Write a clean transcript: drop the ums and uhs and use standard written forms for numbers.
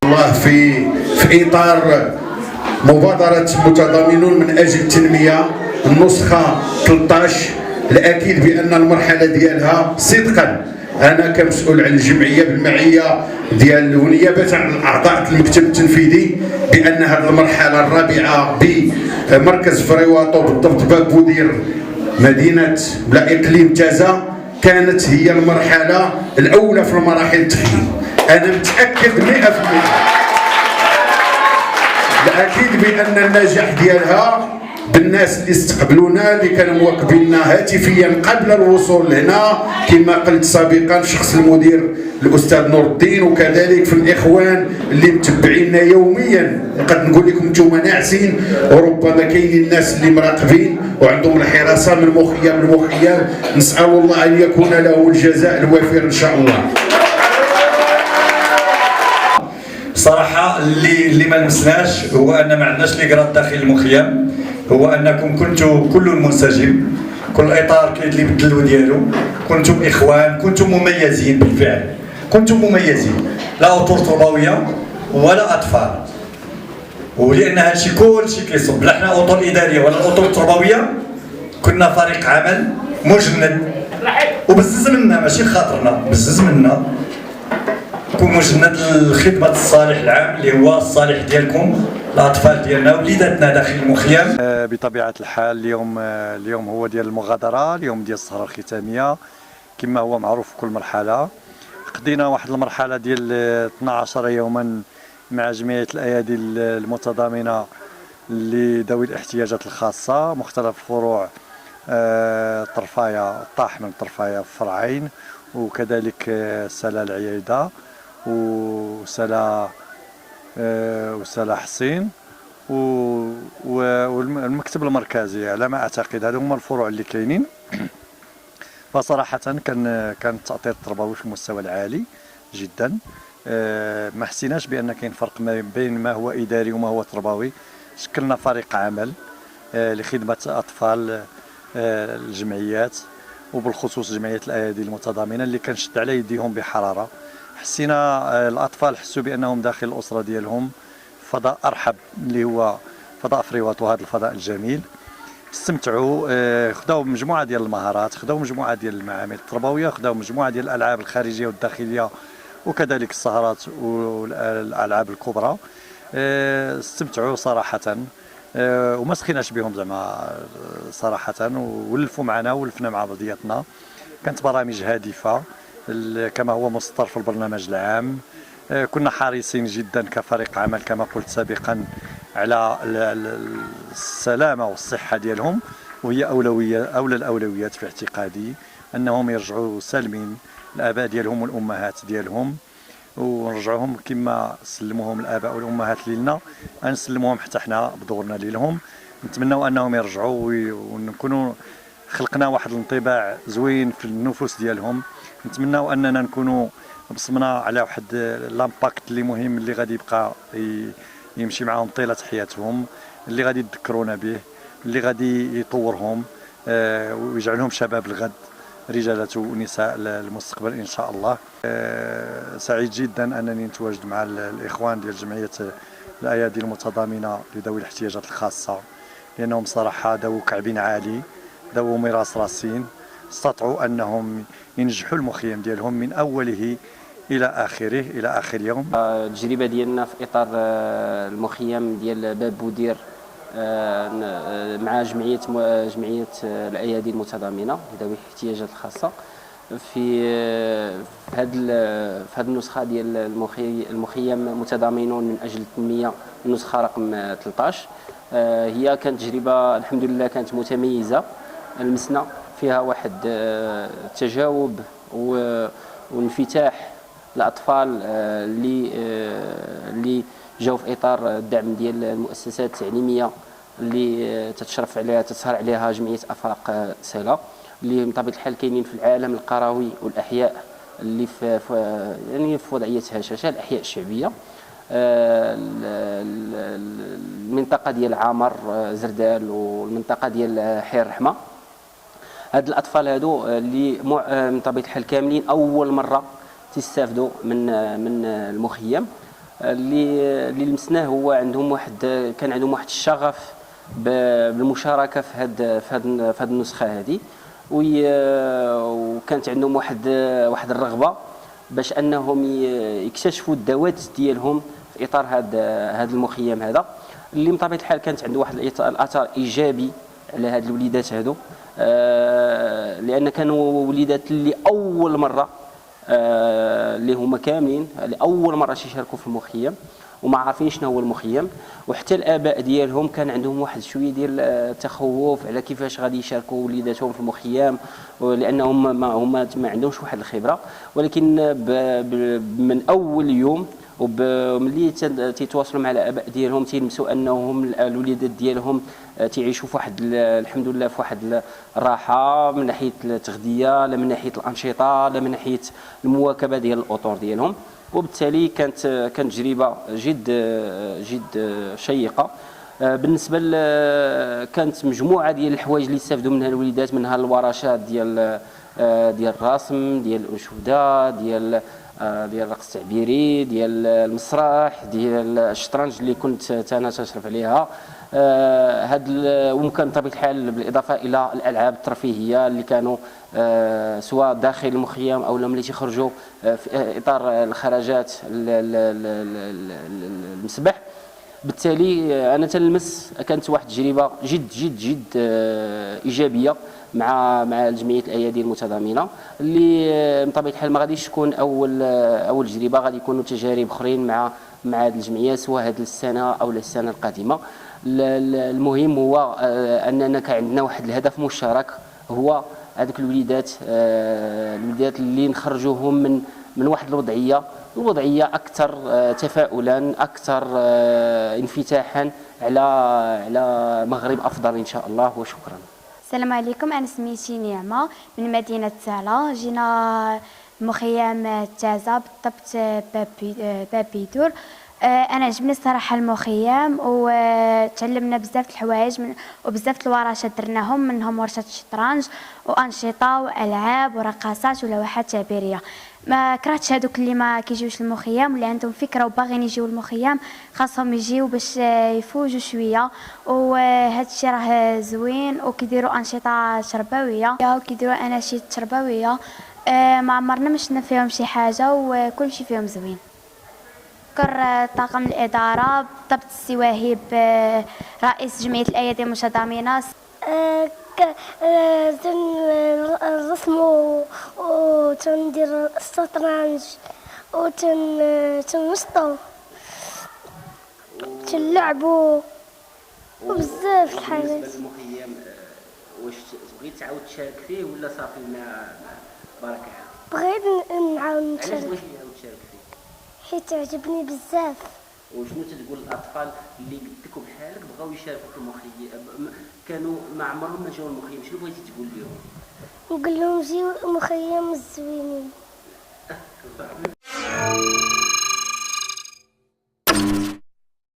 الله في اطار مبادره متضامنون من اجل التنميه النسخه 13. الاكيد بان المرحله ديالها صدقا انا كمسؤول عن الجمعيه بالمعيه ديال ونيابه عن الاعضاء المكتب التنفيذي بان هذه المرحله الرابعه بمركز فريواطو بالضبط باب بودير مدينه ولا اقليم تازا كانت هي المرحله الاولى في المراحل التخييم. انا متاكد 100% الاكيد بان النجاح ديالها بالناس اللي استقبلونا اللي كانوا مواكبيننا هاتفيا قبل الوصول لهنا كما قلت سابقا في شخص المدير الاستاذ نور الدين، وكذلك في الاخوان اللي متبعينا يوميا. قد نقول لكم انتم ناعسين وربما كاينين الناس اللي مراقبين وعندهم الحراسه من مخيم لمخيم. نسال الله ان يكون له الجزاء الوافر ان شاء الله. صراحه اللي ما لمسناش هو ان ما عندناش لي قراد داخل المخيم، هو انكم كنتم كل منسجم، كل اطار كاين اللي بدلوا ديالو، كنتم اخوان، كنتم مميزين بالفعل، كنتم مميزين، لا اطر تربويه ولا اطفال. ولان هادشي كلشي كيصب لا حنا اطر اداريه ولا اطر تربويه، كنا فريق عمل مجند وبزز منا ماشي خاطرنا، بزز منا كون مجند لخدمه الصالح العام اللي هو الصالح ديالكم الاطفال ديالنا وليداتنا داخل المخيم. بطبيعه الحال اليوم هو ديال المغادره، اليوم ديال السهره الختاميه كما هو معروف في كل مرحله. قضينا واحد المرحله ديال 12 يوما مع جمعيه الايادي المتضامنه لذوي الاحتياجات الخاصه مختلف فروع طرفايه الطاح من طرفايه في فرعين، وكذلك سلا العياده وسلا حسين والمكتب المركزي على ما اعتقد. هذو هما الفروع اللي كاينين. فصراحه كان التاطير التربوي في المستوى العالي جدا. ما حسيناش بان كاين فرق ما بين ما هو اداري وما هو تربوي. شكلنا فريق عمل لخدمه اطفال الجمعيات وبالخصوص جمعيه الايادي المتضامنه اللي كنشد على يديهم بحراره. حسينا الاطفال حسوا بانهم داخل الاسره ديالهم فضاء ارحب اللي هو فضاء فريواطو، هذا الفضاء الجميل. استمتعوا، خداو مجموعه ديال المهارات، خداو مجموعه ديال المعامل التربويه، خداو مجموعه ديال الالعاب الخارجيه والداخليه وكذلك السهرات والالعاب الكبرى. استمتعوا صراحه وما سخيناش بهم زعما صراحه، ولفوا معنا ولفنا مع بعضياتنا. كانت برامج هادفه كما هو مسطر في البرنامج العام. كنا حريصين جدا كفريق عمل كما قلت سابقا على السلامه والصحه ديالهم، وهي اولى الاولويات في اعتقادي انهم يرجعوا سالمين الاباء ديالهم والامهات ديالهم، ونرجعوهم كما سلموهم الاباء والامهات لنا نسلموهم حتى حنا بدورنا لهم. نتمنوا انهم يرجعوا ونكونوا خلقنا واحد الانطباع زوين في النفوس ديالهم. نتمنوا اننا نكونوا بصمنا على واحد لامباكت اللي مهم اللي غادي يبقى يمشي معهم طيله حياتهم، اللي غادي يتذكرونا به، اللي غادي يطورهم ويجعلهم شباب الغد، رجاله ونساء المستقبل ان شاء الله. سعيد جدا انني نتواجد مع الاخوان ديال جمعيه الايادي المتضامنه لذوي الاحتياجات الخاصه، لانهم صراحه داو كعبين عالي، داو مراس راسين، استطاعوا انهم ينجحوا المخيم ديالهم من اوله الى اخره الى اخر يوم. التجربه ديالنا في اطار المخيم ديال باب بودير مع جمعيه الايادي المتضامنه لذوي الاحتياجات الخاصه في هذه النسخه ديال المخيم متضامنون من اجل التنميه النسخه رقم 13. هي كانت تجربه الحمد لله كانت متميزه، لمسنا فيها واحد التجاوب وانفتاح الاطفال اللي جاوا في اطار الدعم ديال المؤسسات التعليميه اللي تسهر عليها جمعيه افاق سلا، اللي بطبيعه الحال كاينين في العالم القروي والاحياء اللي في وضعيه هشاشه، الاحياء الشعبيه. المنطقه ديال عامر زردال والمنطقه ديال حي الرحمه. هاد الاطفال هادو اللي من طبيعه الحال كاملين اول مره تستافدوا من المخيم. اللي لمسناه هو كان عندهم واحد الشغف بالمشاركه في هذه النسخه هذه، وكانت عندهم واحد الرغبه باش انهم يكتشفوا الذوات ديالهم في اطار هذا المخيم هذا، اللي بطبيعه الحال كانت عنده واحد الاثر ايجابي على هاد الوليدات هادو، لان كانوا وليدات اللي اول مره اللي هما كاملين لاول مره يشاركوا في المخيم وما عارفين شنو هو المخيم، وحتى الاباء ديالهم كان عندهم واحد شويه ديال التخوف على كيفاش غادي يشاركوا وليداتهم في المخيم، لانهم ما عندهمش واحد الخبره. ولكن من اول يوم وملي تيتواصلوا مع الاباء ديالهم تيلمسوا انهم الوليدات ديالهم تعيشوا في واحد الحمد لله في واحد الراحه من ناحيه التغذيه، لا من ناحيه الانشطه، لا من ناحيه المواكبه ديال الاطر ديالهم. وبالتالي كانت تجربه جد شيقه. بالنسبه كانت مجموعه ديال الحوايج اللي استفدوا منها الوليدات، منها الورشات ديال الرسم، ديال الانشوده، ديال الرقص التعبيري، ديال المسرح، ديال الشطرنج اللي كنت انا تشرف عليها. وممكن بطبيعه الحال بالاضافه الى الالعاب الترفيهيه اللي كانوا سواء داخل المخيم او ملي تيخرجوا في اطار الخرجات المسبح. بالتالي انا تنلمس كانت واحد التجربه جد ايجابيه مع الجمعيه الايادي المتضامنه، اللي بطبيعه الحال ما غاديش تكون اول تجربه، غادي يكونوا تجارب اخرين مع هذه الجمعيه سواء هذه السنه او السنه القادمه. المهم هو اننا كان عندنا واحد الهدف مشترك، هو هذوك الوليدات اللي نخرجوهم من واحد الوضعيه اكثر تفاؤلا، اكثر انفتاحا على مغرب افضل ان شاء الله. وشكرا. السلام عليكم، انا سميتي نعمه من مدينه سهله. جينا مخيم تازا بالضبط بابيدور. انا عجبني الصراحه المخيم، وتعلمنا بزاف الحوايج وبزاف الورشات درناهم، منهم ورشه الشطرنج وانشطه والعاب ورقصات ولوحات تعبيريه. ما كرهتش هذوك اللي ما كيجيوش للمخيم واللي عندهم فكره وباغيين يجيو للمخيم، خاصهم يجيو باش يفوجوا شويه، وهذا الشيء راه زوين. وكيديروا انشطه تربويه وكيديروا اناشيد تربويه، ما عمرنا ما شفنا فيهم شي حاجه وكل شيء فيهم زوين. شكر طاقم الاداره بالضبط السي وهيب رئيس جمعيه الايادي المتضامنه. تنرسم وتندير الشطرنج وتنشطو تنلعبو وبزاف الحاجات. المخيم واش بغيت تعاود تشارك فيه ولا صافي ما بركه؟ بغيت نعاود نشارك. علاش بغيتي تعاود تشارك فيه؟ حيت عجبني بزاف. وشنو تقول للاطفال اللي قدك وبحالك بغاو يشاركوا في المخيم، كانوا ما عمرهم ما جاوا المخيم، شنو بغيتي تقول لهم؟ نقول لهم جيو المخيم الزوينين.